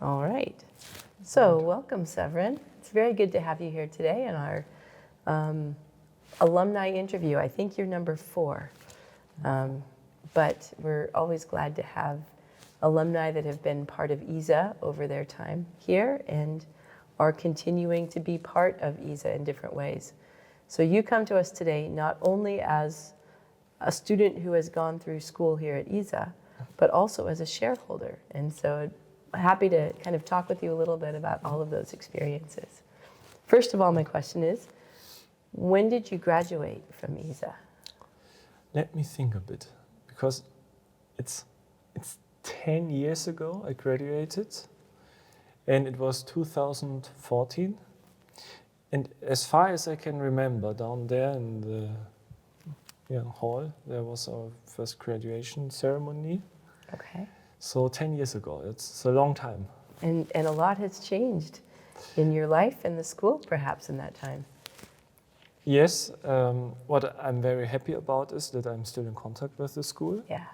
All right. So welcome, Severin. It's very good to have you here today in our alumni interview. I think you're number 4. But we're always glad to have alumni that have been part of ESA over their time here and are continuing to be part of ESA in different ways. So you come to us today not only as a student who has gone through school here at ESA, but also as a shareholder. And so happy to kind of talk with you a little bit about all of those experiences. First of all, my question is, when did you graduate from ESA? Let me think a bit, because it's 10 years ago I graduated, and it was 2014. And as far as I can remember, down there in the hall, there was our first graduation ceremony. Okay. So 10 years ago, it's a long time. And a lot has changed in your life and the school, perhaps, in that time. Yes, what I'm very happy about is that I'm still in contact with the school. Yeah.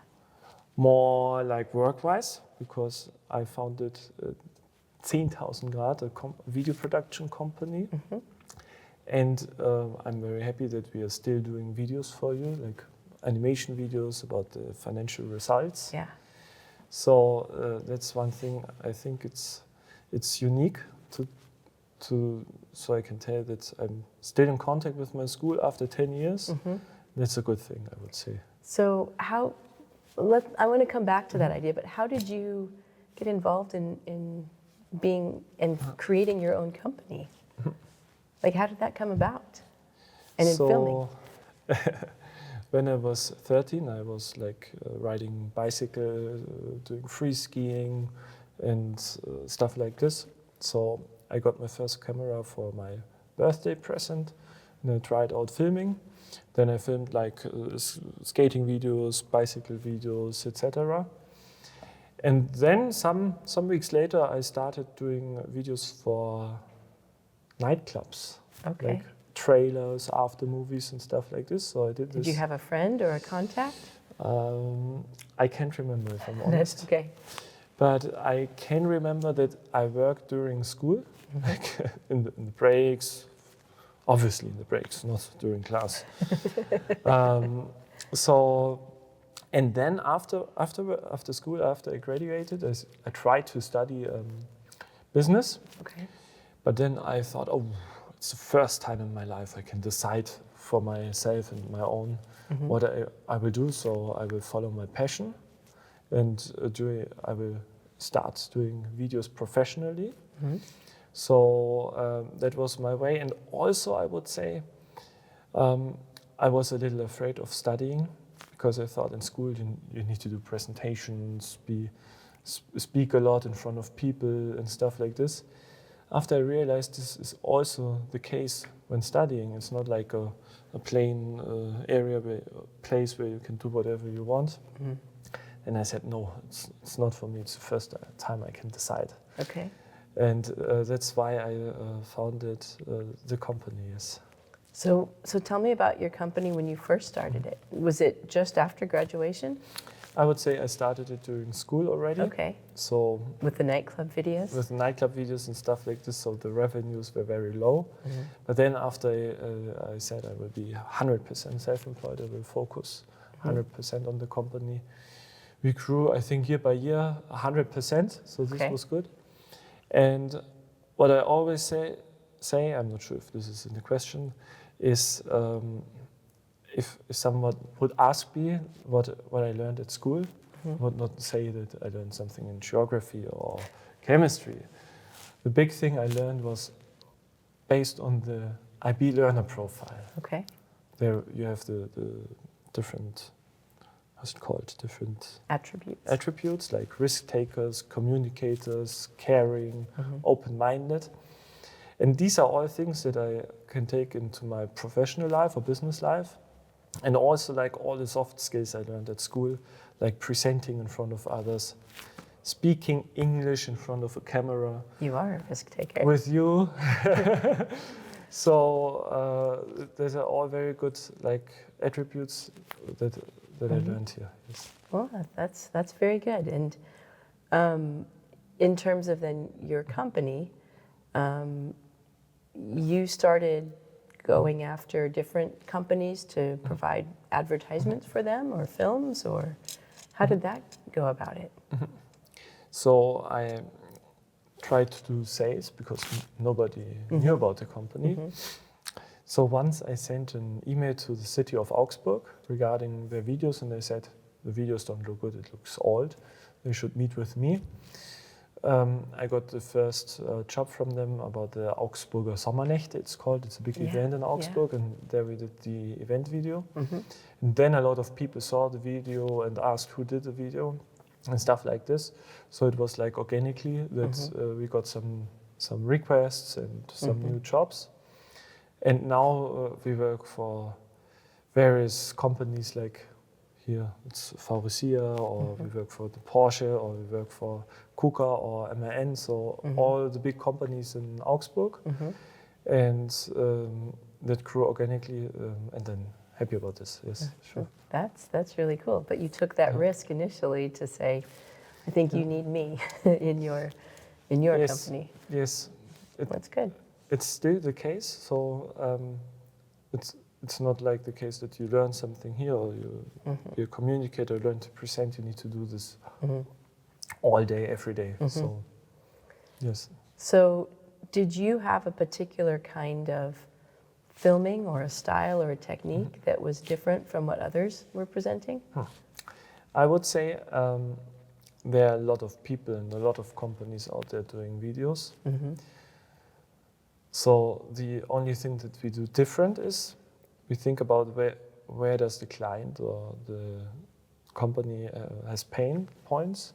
More like work-wise, because I founded ZEHNTAUSENDGRAD, a video production company. Mm-hmm. And I'm very happy that we are still doing videos for you, like animation videos about the financial results. Yeah. So that's one thing. I think it's unique so I can tell that I'm still in contact with my school after 10 years. Mm-hmm. That's a good thing, I would say. So I want to come back to that idea, but how did you get involved in being and creating your own company? Like, how did that come about? And in filming? When I was 13, I was like riding bicycle, doing free skiing and stuff like this. So I got my first camera for my birthday present, and I tried out filming. Then I filmed like skating videos, bicycle videos, etc. And then some weeks later, I started doing videos for nightclubs. Okay. Like trailers, after movies and stuff like this. So I did this. Did you have a friend or a contact? I can't remember, if I'm honest. That's okay. But I can remember that I worked during school, like in the breaks, obviously in the breaks, not during class. And then after school, after I graduated, I tried to study business. Okay. But then I thought, it's the first time in my life I can decide for myself and my own what I will do. So I will follow my passion, and I will start doing videos professionally. Mm-hmm. So that was my way. And also I would say I was a little afraid of studying, because I thought in school you need to do presentations, speak a lot in front of people and stuff like this. After I realized this is also the case when studying. It's not like a plain place where you can do whatever you want. Mm-hmm. And I said, no, it's not for me. It's the first time I can decide. Okay. And that's why I founded the company, yes. So tell me about your company when you first started it. Was it just after graduation? I would say I started it during school already. Okay. So with the nightclub videos? With the nightclub videos and stuff like this, so the revenues were very low. Mm-hmm. But then after I said I will be 100% self-employed, I will focus 100% on the company. We grew, I think, year by year, 100%, so this was good. And what I always say, I'm not sure if this is in the question, is if someone would ask me what I learned at school, I would not say that I learned something in geography or chemistry. The big thing I learned was based on the IB learner profile. Okay. There you have the different, what's it called? Different attributes. Attributes like risk takers, communicators, caring, open-minded. And these are all things that I can take into my professional life or business life. And also like all the soft skills I learned at school, like presenting in front of others, speaking English in front of a camera. You are a risk taker. With you. So these are all very good like attributes that I learned here. Yes. Well, that's very good. And in terms of then your company, you started going after different companies to provide advertisements for them or films, or how did that go about it? So I tried to do sales because nobody knew about the company. So once I sent an email to the city of Augsburg regarding their videos, and they said, the videos don't look good, it looks old, they should meet with me. I got the first job from them about the Augsburger Sommernächte, it's called. It's a big event in Augsburg, and there we did the event video. And then a lot of people saw the video and asked who did the video and stuff like this. So it was like organically that we got some requests and some new jobs. And now we work for various companies like here it's Faurecia, or we work for the Porsche, or we work for KUKA or MAN, so all the big companies in Augsburg. And that grew organically, and then happy about this, yes, sure. That's really cool. But you took that risk initially to say, I think you need me in your company. Yes. That's good. It's still the case, so it's not like the case that you learn something here, or you communicate or learn to present. You need to do this all day, every day. So, yes. So, did you have a particular kind of filming or a style or a technique that was different from what others were presenting? I would say there are a lot of people and a lot of companies out there doing videos. So the only thing that we do different is we think about where does the client or the company has pain points.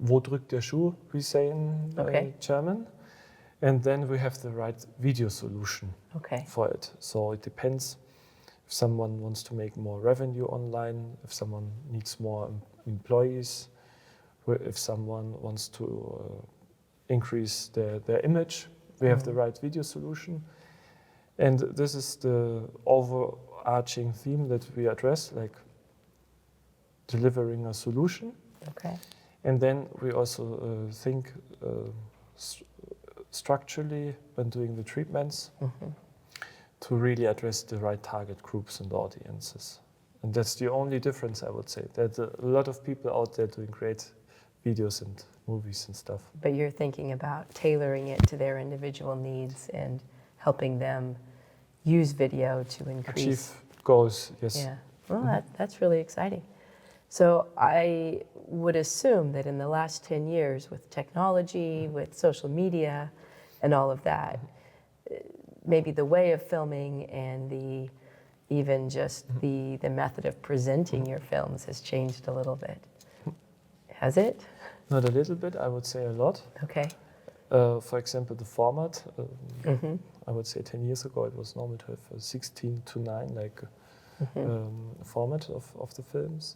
Wo drückt der Schuh, we say in German. And then we have the right video solution for it. So it depends if someone wants to make more revenue online, if someone needs more employees, if someone wants to increase their image, we have the right video solution. And this is the overarching theme that we address, like delivering a solution. And then we also think structurally when doing the treatments to really address the right target groups and audiences. And that's the only difference, I would say. There's a lot of people out there doing great videos and movies and stuff. But you're thinking about tailoring it to their individual needs and helping them use video to increase. Achieve goals, yes. Yeah, well, that's really exciting. So I would assume that in the last 10 years with technology, with social media and all of that, maybe the way of filming and even just the method of presenting your films has changed a little bit. Has it? Not a little bit, I would say a lot. For example, the format. I would say 10 years ago it was normal to have a 16:9 like format of the films.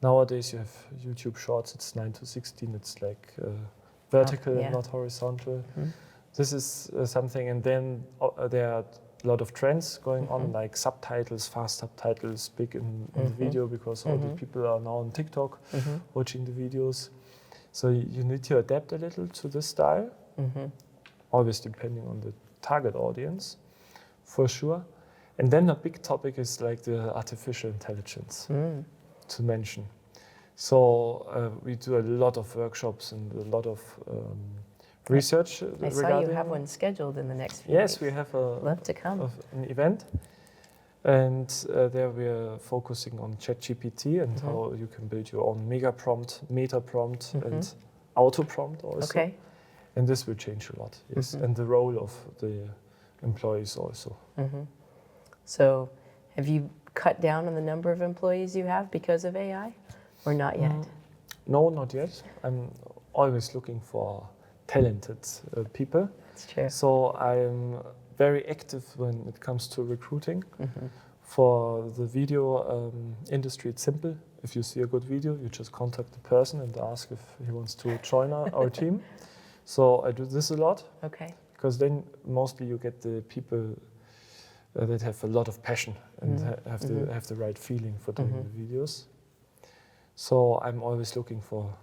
Nowadays you have YouTube Shorts, it's 9:16, it's like vertical, not horizontal. This is something, and then there are a lot of trends going on, like subtitles, fast subtitles, big in the video, because all the people are now on TikTok watching the videos. So you need to adapt a little to this style, always depending on the target audience, for sure. And then a big topic is like the artificial intelligence, to mention. So we do a lot of workshops and a lot of research. I saw you have one scheduled in the next few weeks. Yes, we have love to come. An event. And there we are focusing on ChatGPT and how you can build your own mega prompt, meta prompt, and auto prompt also. And this will change a lot, yes. And the role of the employees also. So have you cut down on the number of employees you have because of AI, or not yet? No, not yet. I'm always looking for talented people. That's true. So I'm very active when it comes to recruiting. For the video industry, it's simple. If you see a good video, you just contact the person and ask if he wants to join our team. So I do this a lot. Because then mostly you get the people that have a lot of passion and have the right feeling for doing the videos. So I'm always looking for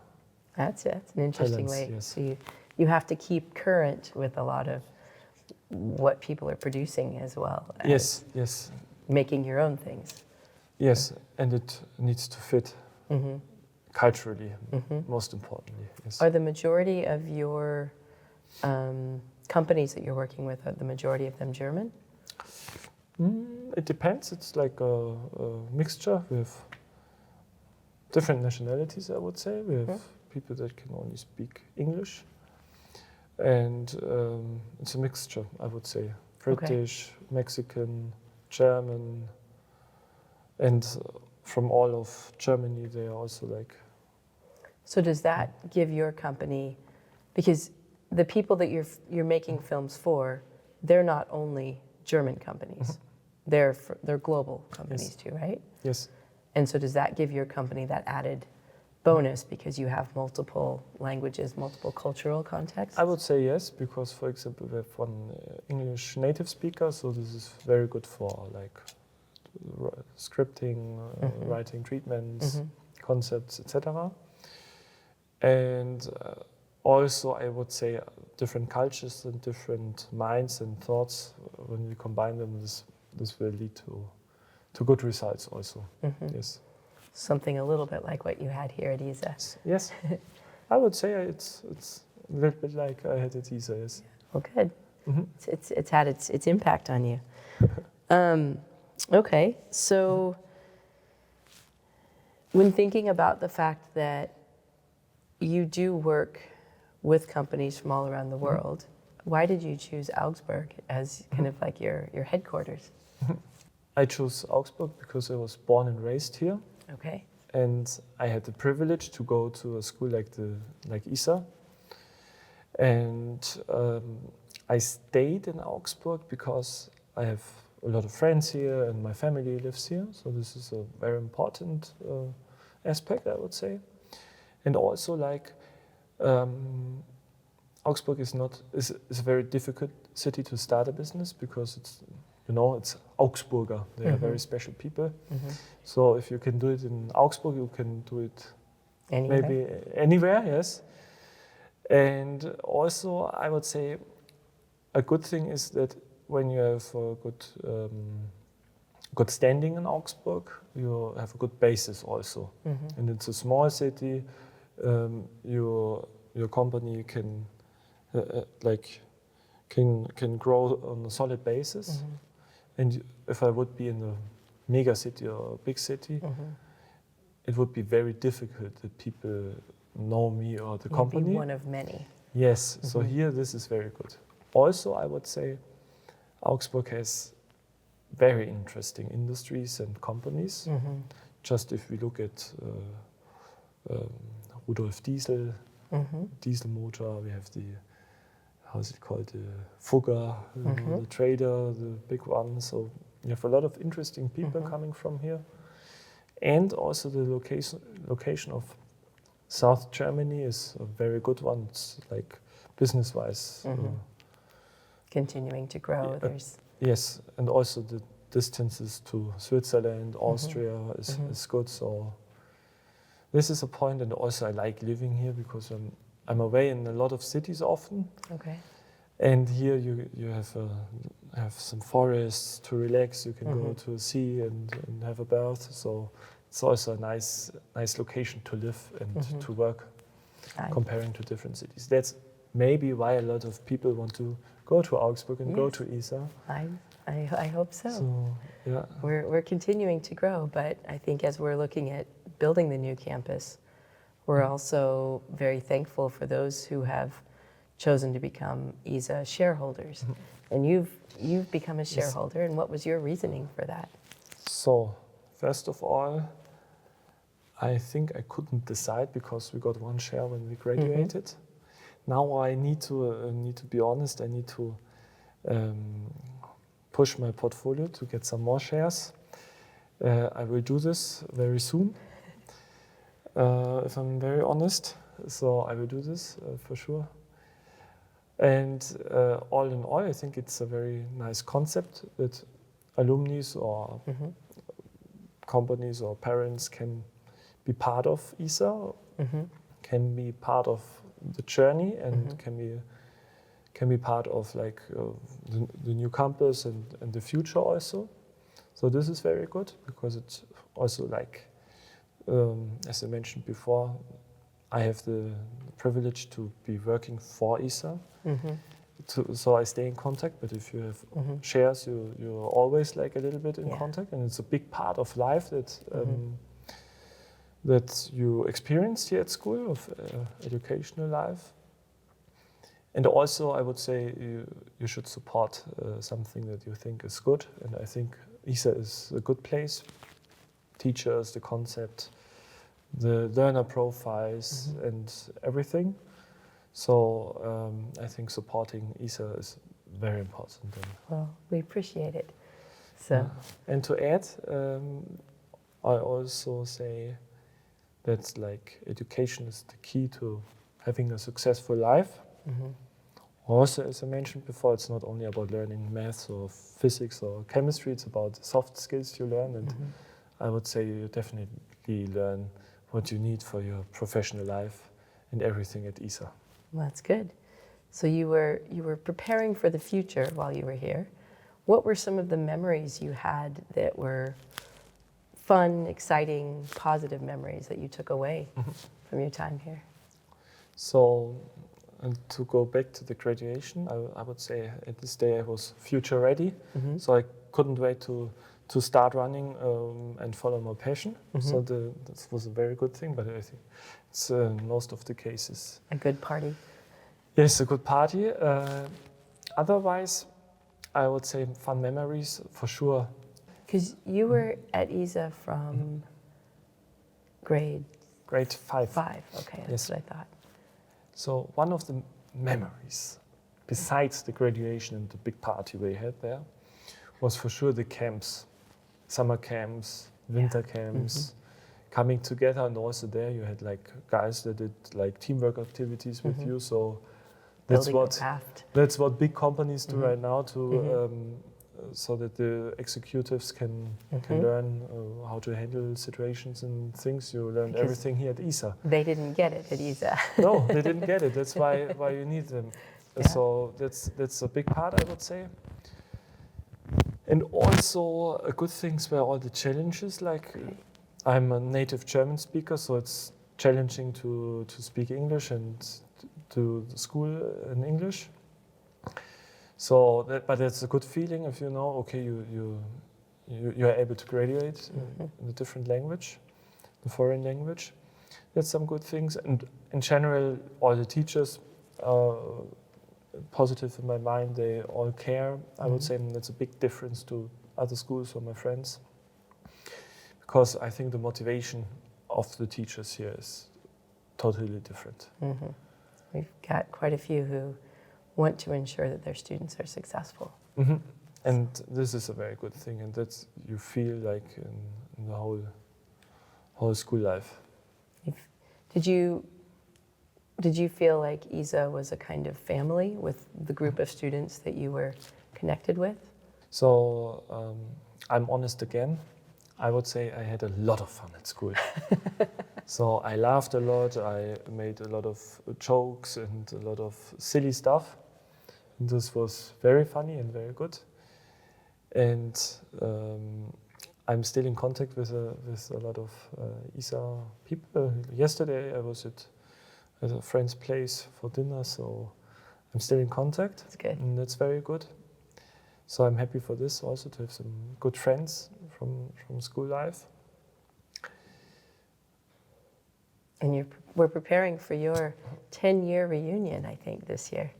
That's an interesting balance, way. yes. So you have to keep current with a lot of what people are producing as well as Yes, yes, making your own things. yes, and it needs to fit Mm-hmm. culturally, most importantly. Yes. Are the majority of your companies that you're working with, are the majority of them German? It depends. It's like a mixture with different nationalities, I would say. We have people that can only speak English. And it's a mixture, I would say. British, Mexican, German, and from all of Germany, they are also like. So does that give your company, because the people that you're making films for, they're not only German companies, they're global companies too, right? Yes. And so does that give your company that added bonus because you have multiple languages, multiple cultural contexts? I would say yes, because for example, we have one English native speaker, so this is very good for like scripting, writing treatments, concepts, etc. And also, I would say different cultures and different minds and thoughts, when we combine them, this will lead to good results also. Yes. Something a little bit like what you had here at ESA. Yes. I would say it's a little bit like I had at ESA, yes. Well, good. It's had its impact on you. Okay, so when thinking about the fact that you do work with companies from all around the world, why did you choose Augsburg as kind of like your headquarters? I chose Augsburg because I was born and raised here. Okay. And I had the privilege to go to a school like ESA. And I stayed in Augsburg because I have a lot of friends here and my family lives here. So this is a very important aspect, I would say. And also like Augsburg is a very difficult city to start a business because it's Augsburger. They are very special people. So if you can do it in Augsburg, you can do it maybe anywhere, yes. And also, I would say a good thing is that when you have a good standing in Augsburg, you have a good basis also. And it's a small city. Your company can grow on a solid basis. And if I would be in a mega city or a big city, it would be very difficult that people know me or the company. You'd be one of many. Yes, so here this is very good. Also, I would say Augsburg has very interesting industries and companies. Just if we look at Rudolf Diesel, diesel motor, we have the, how's it called, the Fugger, the trader, the big one. So you have a lot of interesting people coming from here. And also the location of South Germany is a very good one. It's like business-wise. Continuing to grow. Yes, and also the distances to Switzerland, Austria is good. So this is a point, and also I like living here because I'm away in a lot of cities often. Okay. And here you have some forests to relax. You can go to the sea and have a bath. So it's also a nice location to live and to work, comparing to different cities. That's maybe why a lot of people want to go to Augsburg and go to ESA. I hope so. So yeah, we're continuing to grow, but I think as we're looking at building the new campus, we're also very thankful for those who have chosen to become ESA shareholders. And you've become a shareholder, and what was your reasoning for that? So first of all, I think I couldn't decide because we got one share when we graduated. Now I need to be honest. I need to push my portfolio to get some more shares. I will do this very soon, if I'm very honest. So I will do this for sure. And all in all, I think it's a very nice concept that alumni or companies or parents can be part of ESA. can be part of the journey and can be part of like the new campus and the future also. So this is very good because it's also like, as I mentioned before, I have the privilege to be working for ESA. So I stay in contact, but if you have shares, you're always like a little bit in contact, and it's a big part of life that that you experience here at school, of educational life. And also, I would say you should support something that you think is good, and I think ESA is a good place. Teachers, the concept, the learner profiles, and everything. So I think supporting ESA is very important. Well, we appreciate it. So, and to add, I also say that like education is the key to having a successful life. Also, as I mentioned before, it's not only about learning maths or physics or chemistry, it's about the soft skills you learn, and I would say you definitely learn what you need for your professional life and everything at ESA. well, that's good. So you were preparing for the future while you were here. What were some of the memories you had that were fun, exciting, positive memories that you took away from your time here? So, and to go back to the graduation, I would say at this day I was future ready. So I couldn't wait to start running and follow my passion. So that was a very good thing, but I think it's most of the cases. A good party. Yes, a good party. Otherwise, I would say fun memories for sure. Because you were at ESA from grade 5. 5. Okay, that's what I thought. So one of the memories, besides the graduation and the big party we had there, was for sure the camps, summer camps, winter camps, coming together. And also there you had like guys that did like teamwork activities with you. So that's what big companies do right now to so that the executives can learn how to handle situations and things. You learn everything here at ESA. They didn't get it at ESA. No, they didn't get it. That's why you need them. So that's a big part, I would say. And also good things were all the challenges. Like I'm a native German speaker, so it's challenging to speak English and to the school in English. So, but it's a good feeling if you know, okay, you're able to graduate in a different language, the foreign language. That's some good things. And in general, all the teachers are positive in my mind. They all care. I would say that's a big difference to other schools or my friends. Because I think the motivation of the teachers here is totally different. We've got quite a few who want to ensure that their students are successful. And this is a very good thing, and that's you feel like in the whole school life. Did you feel like ESA was a kind of family with the group of students that you were connected with? So I'm honest again. I would say I had a lot of fun at school. So I laughed a lot. I made a lot of jokes and a lot of silly stuff. And this was very funny and very good. And I'm still in contact with a lot of ESA people. Yesterday I was at a friend's place for dinner, so I'm still in contact. That's good. And that's very good. So I'm happy for this also, to have some good friends from school life. And we're preparing for your 10-year reunion, I think, this year.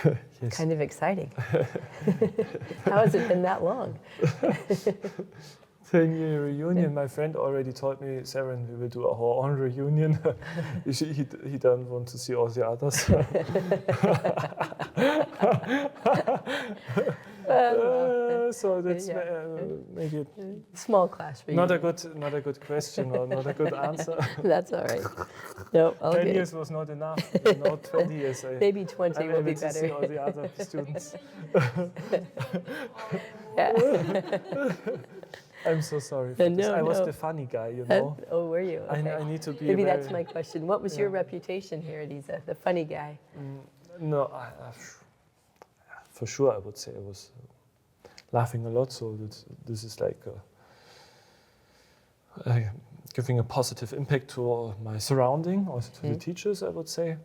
Yes. Kind of exciting. How has it been that long? 10-year reunion. My friend already told me, Severin, we will do our own reunion. He doesn't want to see all the others. So that's maybe a small class reunion. not a good question or not a good answer. That's all right. No, all 10 good. years was not enough. No, 20 years. Maybe 20 will be able to see better. all the other students. I'm so sorry for this. No, I was no. the funny guy, you know. Oh, were you? Okay. I need to be Maybe very, that's my question. What was your Yeah. reputation here at ISA, the funny guy? No, for sure I would say I was laughing a lot, so that this is like giving a positive impact to all my surrounding, also to the teachers, I would say.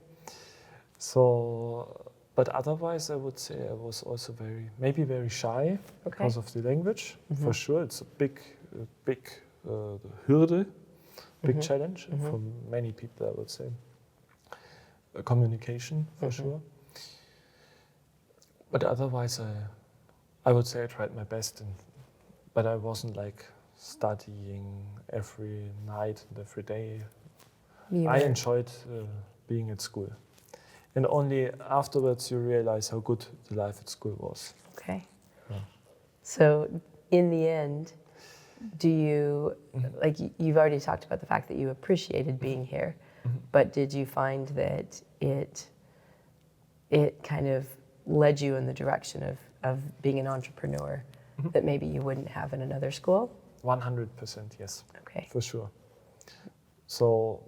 So, but otherwise I would say I was also maybe very shy because of the language. For sure, it's a big hurdle, big challenge for many people, I would say. Communication, for sure. But otherwise, I would say I tried my best, but I wasn't like studying every night and every day. I enjoyed being at school. And only afterwards you realize how good the life at school was. Okay. Yeah. So in the end, do you, like you've already talked about the fact that you appreciated being here, but did you find that it kind of led you in the direction of being an entrepreneur that maybe you wouldn't have in another school? 100%, yes. Okay. For sure. So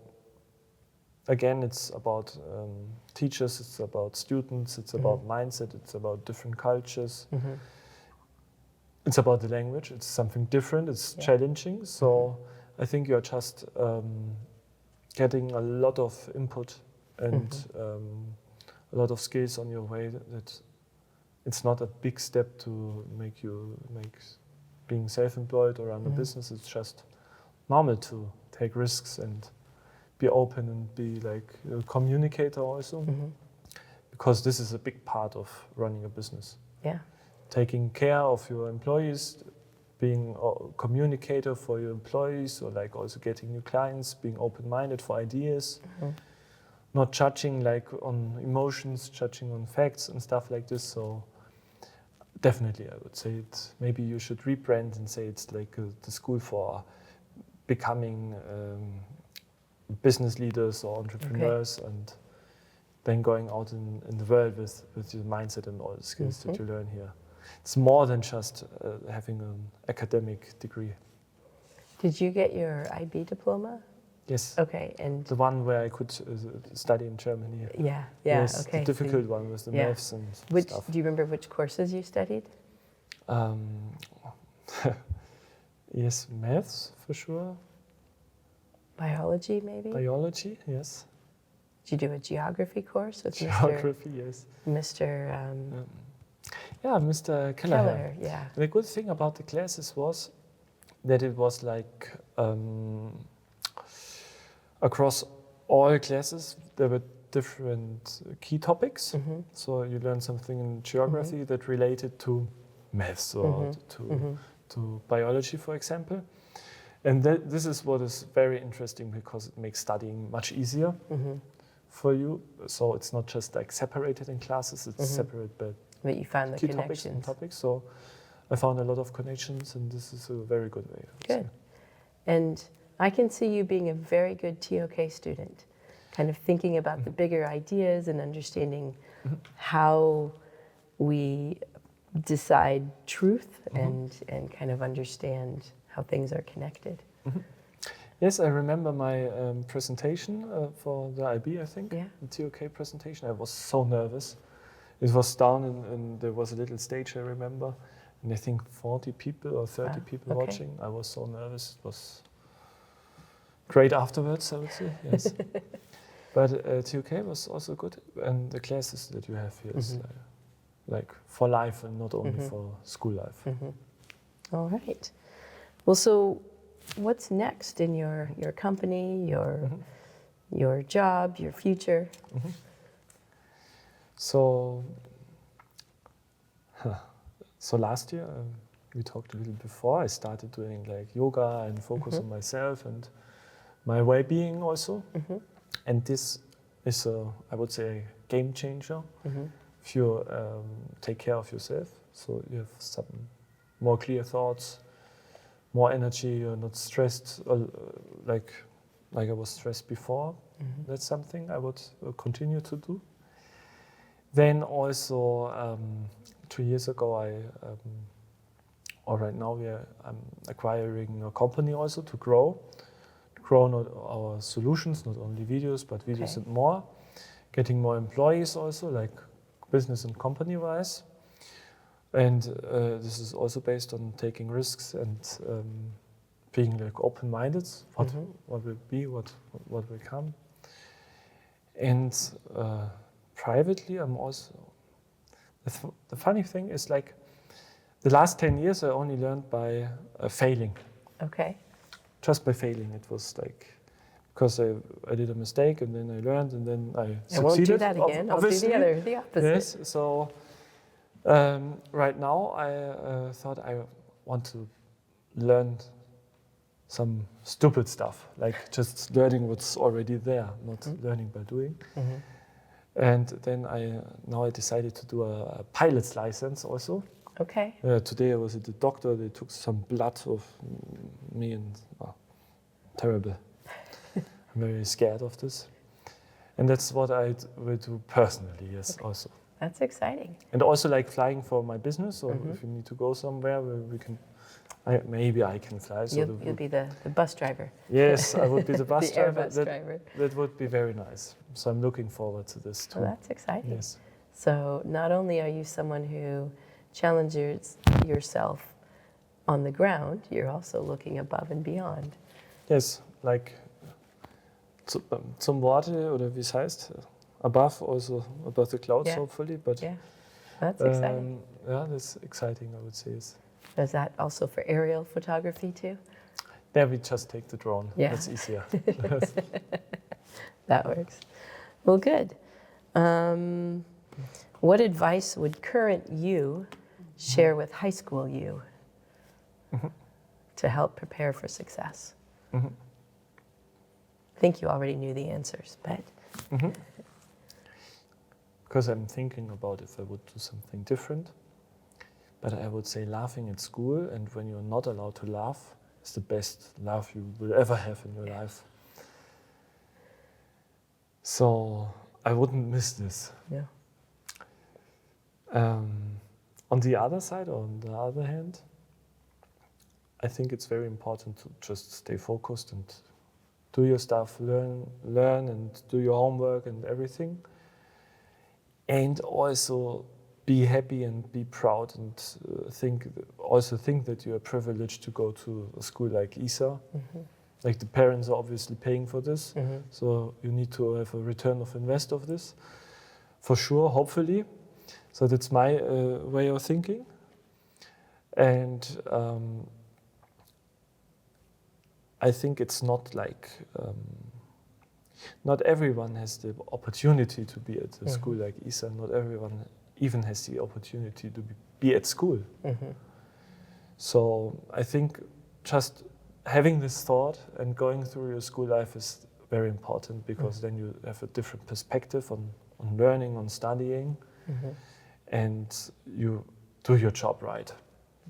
again, it's about teachers, it's about students, it's about mindset, it's about different cultures. It's about the language, it's something different, it's challenging. So I think you're just getting a lot of input and a lot of skills on your way. That it's not a big step to make being self-employed or run a business. It's just normal to take risks and be open and be like a communicator also, because this is a big part of running a business. Yeah. Taking care of your employees, being a communicator for your employees, or like also getting new clients, being open-minded for ideas, not judging like on emotions, judging on facts and stuff like this. So definitely I would say maybe you should rebrand and say it's like the school for becoming business leaders or entrepreneurs, and then going out in the world with your mindset and all the skills that you learn here. It's more than just having an academic degree. Did you get your IB diploma? Yes. Okay, and The one where I could study in Germany. yeah, Yes, okay. the difficult one with the maths and stuff. Do you remember which courses you studied? Yes, maths for sure. Biology, maybe? Biology, yes. Did you do a geography course with Geography, yes. Mr. Yeah, Mr. Keller. Keller? Yeah. The good thing about the classes was that it was like across all classes there were different key topics. So you learn something in geography that related to maths or to biology, for example. And this is what is very interesting, because it makes studying much easier for you. So it's not just like separated in classes, it's separate by But you found the key topics connections. and topics. So I found a lot of connections, and this is a very good way. Good. And I can see you being a very good TOK student, kind of thinking about the bigger ideas and understanding how we decide truth and kind of understand how things are connected. Yes, I remember my presentation for the IB, I think, Yeah. the TOK presentation. I was so nervous. It was down and there was a little stage, I remember, and I think 40 people or 30 people watching. I was so nervous. It was great afterwards, I would say, yes. But TOK was also good, and the classes that you have here is like for life and not only for school life. All right. Well, so what's next in your company, your job, your future? So last year, we talked a little before, I started doing like yoga and focus on myself and my well-being also. And this is I would say, a game changer if you take care of yourself. So you have some more clear thoughts, more energy, you're not stressed like I was stressed before. That's something I would continue to do. Then also 2 years ago I or right now I'm acquiring a company also to grow not our solutions, not only videos, but videos and more. Getting more employees also, like business and company wise. And this is also based on taking risks and being like open-minded, what will be, what will come. And privately, I'm also, the funny thing is like, the last 10 years I only learned by failing. Okay. Just by failing. It was like, because I did a mistake and then I learned and then I succeeded. I won't do that again. Obviously. I'll do the opposite. Yes, so right now I thought I want to learn some stupid stuff, like just learning what's already there, not learning by doing. And then now I decided to do a pilot's license also. Okay. Today I was at the doctor, they took some blood of me and terrible. I'm very scared of this. And that's what I will do personally, yes, also. That's exciting. And also like flying for my business, or if you need to go somewhere where we can, maybe I can fly. So You'll be the bus driver. Yes, I would be the bus the driver. Airbus driver. That would be very nice. So I'm looking forward to this too. Well, that's exciting. Yes. So not only are you someone who challenges yourself on the ground, you're also looking above and beyond. Yes, like zum Worte, oder wie es heißt, above, also above the clouds, hopefully. But yeah, that's exciting. Yeah, that's exciting, I would say. Yes. Is that also for aerial photography too? There we just take the drone. Yeah. That's easier. That works. Well, good. What advice would current you share with high school you to help prepare for success? I think you already knew the answers, but... Because I'm thinking about if I would do something different. But I would say laughing at school, and when you're not allowed to laugh, is the best laugh you will ever have in your life. So I wouldn't miss this. Yeah. On the other side, or on the other hand, I think it's very important to just stay focused and do your stuff, learn and do your homework and everything. And also be happy and be proud and think that you are privileged to go to a school like ESA. Like the parents are obviously paying for this, so you need to have a return of invest of this, for sure, hopefully. So that's my way of thinking. And I think it's not like, not everyone has the opportunity to be at a school like ESA. Not everyone even has the opportunity to be at school. So I think just having this thought and going through your school life is very important, because then you have a different perspective on learning, on studying, and you do your job right,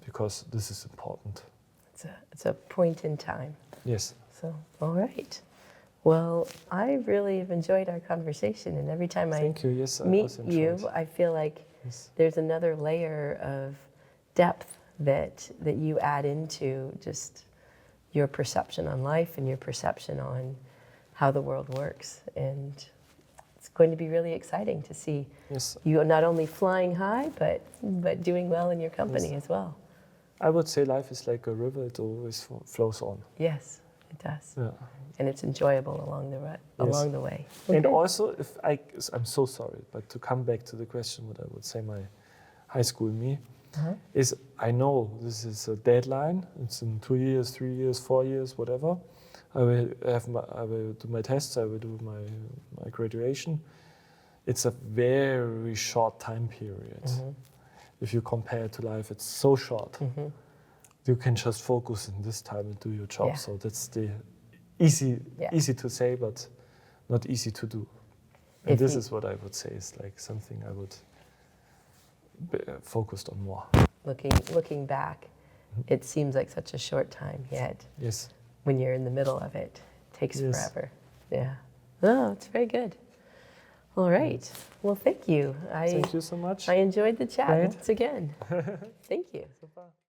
because this is important. It's a point in time. Yes. So, all right. Well, I really have enjoyed our conversation, and every time Thank you. Yes, I meet also you, enjoyed. I feel like there's another layer of depth that you add into just your perception on life and your perception on how the world works. And it's going to be really exciting to see you not only flying high, but doing well in your company as well. I would say life is like a river, it always flows on. Yes, it does. Yeah. And it's enjoyable along the way. Okay. And also, I'm so sorry, but to come back to the question, what I would say my high school me, is I know this is a deadline. It's in 2 years, 3 years, 4 years, whatever. I will do my tests. I will do my graduation. It's a very short time period. If you compare it to life, it's so short. You can just focus in this time and do your job. Yeah. So that's the easy to say, but not easy to do. And this is what I would say is like something I would be focused on more. Looking back, it seems like such a short time, yet when you're in the middle of it, it takes forever. Yeah. Oh, it's very good. All right. Well, thank you. Thank you so much. I enjoyed the chat once again. Thank you. Super.